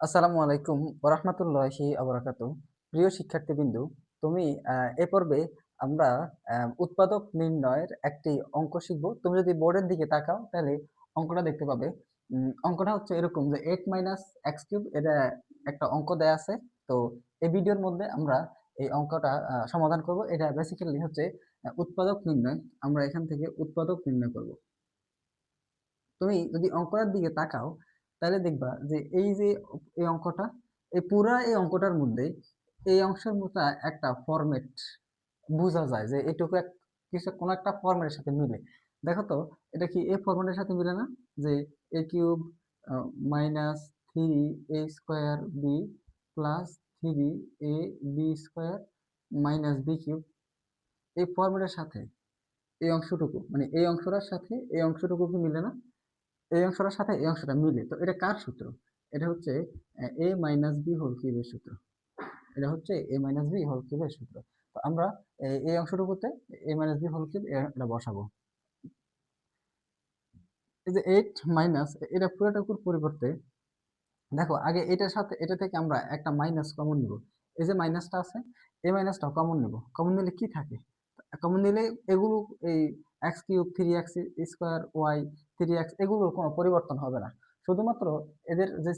আসসালামু আলাইকুম ওয়া রাহমাতুল্লাহি ওয়া বারাকাতুহু। প্রিয় শিক্ষার্থীবৃন্দু, তুমি এ পর্বে আমরা উৎপাদক নির্ণয়ের একটি অঙ্ক শিখব। তুমি যদি বোর্ডের দিকে তাকাও তাহলে অঙ্কটা দেখতে পাবে। অঙ্কটা হচ্ছে এরকম যে 8 x³ এটা একটা অঙ্ক দেয়া আছে। তো এই ভিডিওর মধ্যে আমরা এই অঙ্কটা সমাধান করব। এটা বেসিক্যালি হচ্ছে উৎপাদক নির্ণয়। আমরা এখান থেকে উৎপাদক নির্ণয় করব। তুমি যদি অঙ্কটার দিকে তাকাও তাহলে দেখবা যে এই যে এই অঙ্কটা, এই অঙ্কটার মধ্যে এই অংশের মতো একটা ফরম্যাট বোঝা যায় যে এটুকু কিছু কোনো একটা ফরম্যাটের সাথে মিলে। দেখো তো, এটা কি এই ফরম্যাটের সাথে মিলে না? যে a cube minus 3a² plus 3ab² minus b cube, এই ফরম্যাটের সাথে এই অংশটুকু, মানে এই অংশটার সাথে এই অংশটুকু কি মিলে না? এই অংশটার সাথে এই অংশটা মিলে। তো এটা কার সূত্র? এটা হচ্ছে a মাইনাস b হোল কিউবের সূত্র। এটা হচ্ছে a মাইনাস b হোল কিউবের সূত্র। তো আমরা এই অংশটুকুতে a minus b whole cube এটা বসাবো। এই যে 8 মাইনাস, এটা পুরোটুকুর পরিবর্তে দেখো আগে এটার সাথে এটা থেকে আমরা একটা মাইনাস কমন নিব। এই যে মাইনাসটা আছে, এই মাইনাসটা কমন নিব। কমন নিলে কি থাকে? কমন নিলে এগুলো এই x cube, 3x² Y, 3x এগুলোর কোনো পরিবর্তন হবে না। শুধুমাত্র এদের যে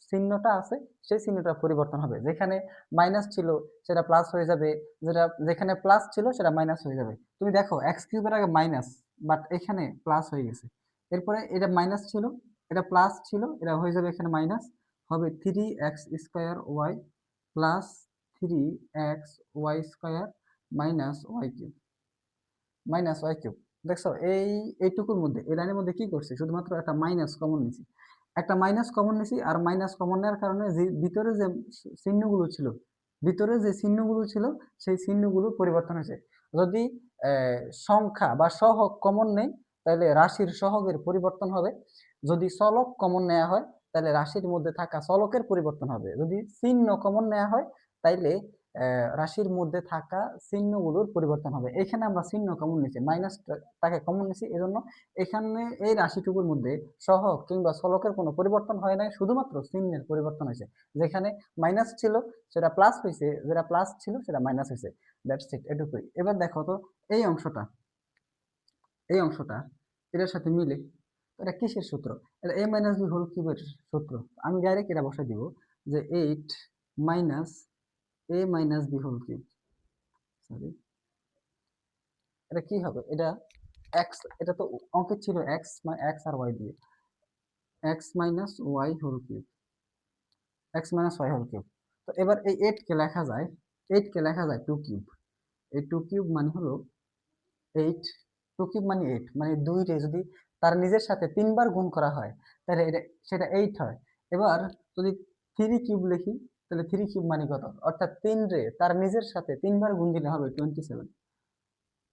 চিহ্নটা আছে সেই চিহ্নটা পরিবর্তন হবে। যেখানে মাইনাস ছিল সেটা প্লাস হয়ে যাবে, যেখানে প্লাস ছিল সেটা মাইনাস হয়ে যাবে। তুমি দেখো এক্স কিউবের আগে মাইনাস, বাট এখানে প্লাস হয়ে গেছে। এরপরে এটা মাইনাস ছিল, এটা প্লাস ছিল, এটা হয়ে যাবে এখানে মাইনাস হবে। 3x² Y plus 3x² minus Y cube, minus Y cube. দেখছো এইটুকুর মধ্যে এই লাইনের মধ্যে কি করছে? শুধুমাত্র একটা মাইনাস কমন নিছি, একটা মাইনাস কমন নিছি। আর মাইনাস কমন নেওয়ার কারণে যে ভিতরে যে চিহ্নগুলো ছিল, ভিতরে যে চিহ্নগুলো ছিল সেই চিহ্নগুলো পরিবর্তন হয়েছে। যদি সংখ্যা বা সহগ কমন নেই তাহলে রাশির সহগের পরিবর্তন হবে। যদি চলক কমন নেওয়া হয় তাহলে রাশির মধ্যে থাকা চলকের পরিবর্তন হবে। যদি চিহ্ন কমন নেওয়া হয় তাইলে রাশির মধ্যে থাকা চিহ্নগুলোর পরিবর্তন হবে। এখানে আমরা চিহ্ন কমন নিছি, মাইনাসটাকে কমন নিছি, এজন্য এখানে এই রাশিটুকুর মধ্যে সহগ কিংবা চলকের কোনো পরিবর্তন হয় নাই, শুধুমাত্র চিহ্নের পরিবর্তন হয়েছে। যেখানে মাইনাস ছিল সেটা প্লাস হয়েছে, যেটা প্লাস ছিল সেটা মাইনাস হয়েছে। দ্যাটস ইট, এটুকুই। এবার দেখো তো এই অংশটা, এই অংশটা এটার সাথে মিলে। এটা কিসের সূত্র? এটা a মাইনাস বি হোল কিউবের সূত্র। আমি ডাইরেক্ট এটা বসাই দিব যে 8 minus a minus B whole cube, sorry, এটা কি হবে? এটা এক্স, এটা তো অঙ্কে ছিল এক্স, এক্স আর ওয়াই দিয়ে, X minus Y whole cube, X minus Y whole cube. তো এবার এই 8 কে লেখা যায়, 8 কে লেখা যায় 2 কিউব। এই 2 কিউব মানে হলো 8, 2 কিউব মানে 8, মানে 2 রে যদি তার নিজের সাথে 3 বার গুণ করা হয় তাহলে এটা সেটা 8 হয়। এবার যদি 3 কিউব লিখি তাহলে 3 কিউব মানে কত? অর্থাৎ 3 রে তার নিজের সাথে 3 বার গুণ দিলে হবে 27,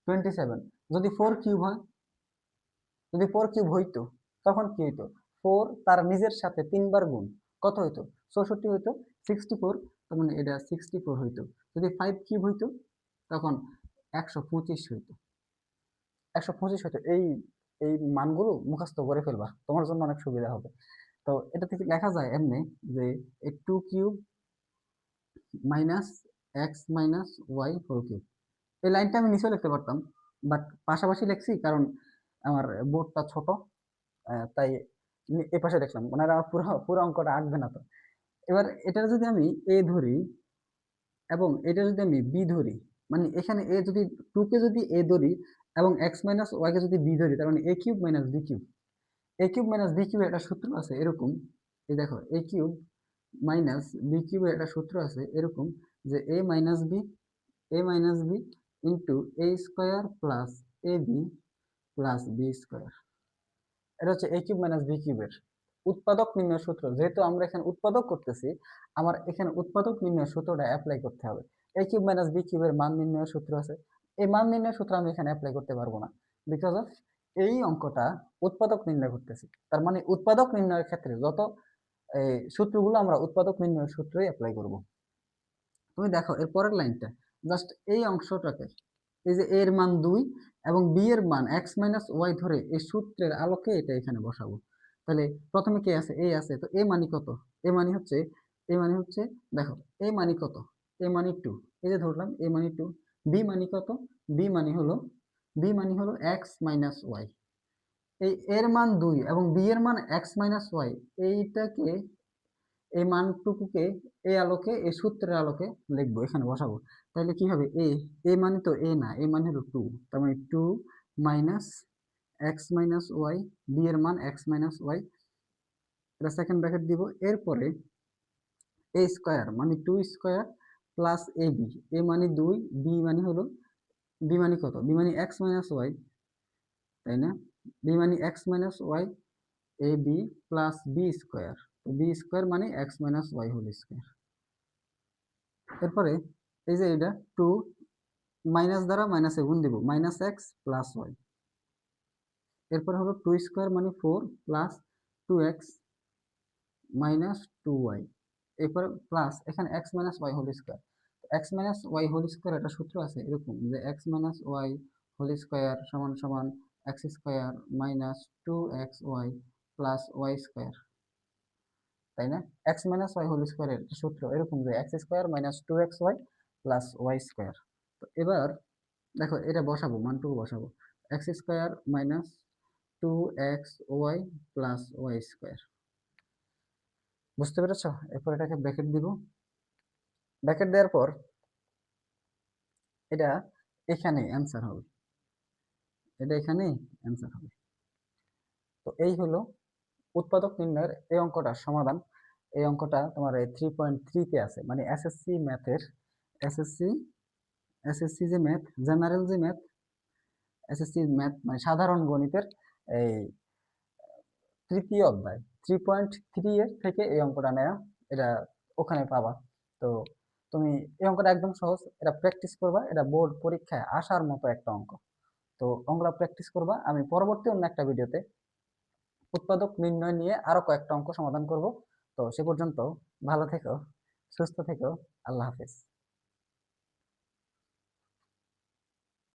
27। যদি 4 কিউব হয়, যদি 4 কিউব হইতো তখন কি হইতো? 4 তার নিজের সাথে 3 বার গুণ, কত হইতো? 64 হইতো, 64। তার মানে এটা 64 হইতো। যদি 5 কিউব হইতো তখন 125 হইতো, 125 হইতো। এই এই মানগুলো মুখস্থ করে ফেলবা, তোমার জন্য অনেক সুবিধা হবে। তো এটা থেকে লেখা যায় এমনি যে 2 cube minus X minus Y whole cube. এই লাইনটা আমি নিচেও লিখতে পারতাম, বাট পাশাপাশি লিখছি কারণ আমার বোর্ডটা ছোট, তাই এ পাশে দেখলাম, মানে আমার পুরো পুরো অঙ্কটা আঁকবে না তো। এবার এটা যদি আমি এ ধরি এবং এটা যদি আমি বি ধরি, মানে এখানে এ যদি 2 কে যদি এ ধরি এবং এক্স মাইনাস ওয়াই কে যদি বি ধরি, তার মানে এ কিউব মাইনাস বি কিউব। এ কিউব মাইনাস বি কিউবের একটা সূত্র আছে এরকম, এই দেখো এ কিউব মাইনাস বি কিউবের একটা সূত্র আছে এরকম যে এ minus B into A square plus A b plus b square. এটা হচ্ছে এ কিউব মাইনাস বি কিউবের উৎপাদক নির্ণয় সূত্র। যেহেতু আমরা এখানে উৎপাদক করতেছি, আমার এখানে উৎপাদক নির্ণয় সূত্রটা অ্যাপ্লাই করতে হবে। এ কিউব মাইনাস বি কিউবের মান নির্ণয়ের সূত্র আছে, এই মান নির্ণয়ের সূত্র আমি এখানে অ্যাপ্লাই করতে পারবো না, বিকজ অফ এই অঙ্কটা উৎপাদক নির্ণয় করতেছি। তার মানে উৎপাদক নির্ণয়ের ক্ষেত্রে যত এই সূত্রগুলো আমরা উৎপাদক নির্ণয়ের সূত্রই অ্যাপ্লাই করব। তুমি দেখো এর পরের লাইনটা, জাস্ট এই অংশটাকে, এই যে এর মান 2 এবং বি এর মান এক্স মাইনাস ওয়াই ধরে এই সূত্রের আলোকে এটা এখানে বসাবো। তাহলে প্রথমে কে আছে, এ আছে, তো এ মানি কত, এ মানি হচ্ছে, এ মানি হচ্ছে, দেখো এ মানি কত, এ মানি 2, এই যে ধরলাম এ মানি 2, বি মানি কত, বি মানি হলো, বি মানি হলো এক্স মাইনাস ওয়াই, এই এর মান 2 এবং বি এর মান এক্স মাইনাস ওয়াই, এইটাকে, এই মানটুকুকে এই আলোকে, এই সূত্রের আলোকে লিখবো, এখানে বসাবো। তাহলে কি হবে, এ মানে তো এ না, এ মানে হলো 2, তার মানে 2 minus X minus Y, B এর মান এক্স মাইনাস ওয়াই, এটা সেকেন্ড ব্র্যাকেট দিব। এরপরে এ স্কোয়ার মানে 2 square plus A B, A মানে 2, বি মানে হলো, বি মানে কত, বি মানে এক্স মাইনাস ওয়াই, তাই না, বি মানে x minus y, a b plus b square, b square মানে x minus Y whole square. এরপরে এই যে এটা 2 মাইনাস দ্বারা মাইনাসে গুণ দিব, মাইনাস এক্স প্লাস ওয়াই, এরপরে হলো 2 স্কোয়ার মানে 4 প্লাস 2x মাইনাস 2y, এরপর প্লাস এখানে x minus Y whole square, X minus Y whole square একটা সূত্র আছে এরকম যে X minus Y whole square সমান সমান X square minus 2xy plus Y square, তাই না, এক্স মাইনাস ওয়াই হোল স্কোয়ারের সূত্র এরকম যে X square minus 2xy plus Y square. তো এবার দেখো এটা বসাবো, মানটুকু বসাবো, X square minus 2xy plus Y square, বুঝতে পেরেছো? এরপর এটাকে ব্র্যাকেট দিব, ব্র্যাকেট দেওয়ার পর এটা এখানে অ্যান্সার হবে, এটা এখানে অ্যান্সার হবে। তো এই হলো উৎপাদক নির্ণয়ের এই অঙ্কটার সমাধান। এই অঙ্কটা তোমার এই 3.3-তে আছে, মানে এসএসসি ম্যাথের, এসএসসি এসএসসি যে ম্যাথ, জেনারেল যে ম্যাথ, এসএসসি ম্যাথ মানে সাধারণ গণিতের এই তৃতীয় অধ্যায় 3.3 এর থেকে এই অঙ্কটা নেয়া, এটা ওখানে পাবা। তো তুমি এই অঙ্কটা একদম সহজ, এটা প্র্যাকটিস করবা, এটা বোর্ড পরীক্ষায় আসার মতো একটা অঙ্ক। তো অঙ্কটা প্র্যাকটিস করবা, আমি পরবর্তী অন্য একটা ভিডিওতে উৎপাদক নির্ণয় নিয়ে আরো কয়েকটা অঙ্ক সমাধান করব। তো সে পর্যন্ত ভালো থেকো, সুস্থ থেকো, আল্লাহ হাফেজ।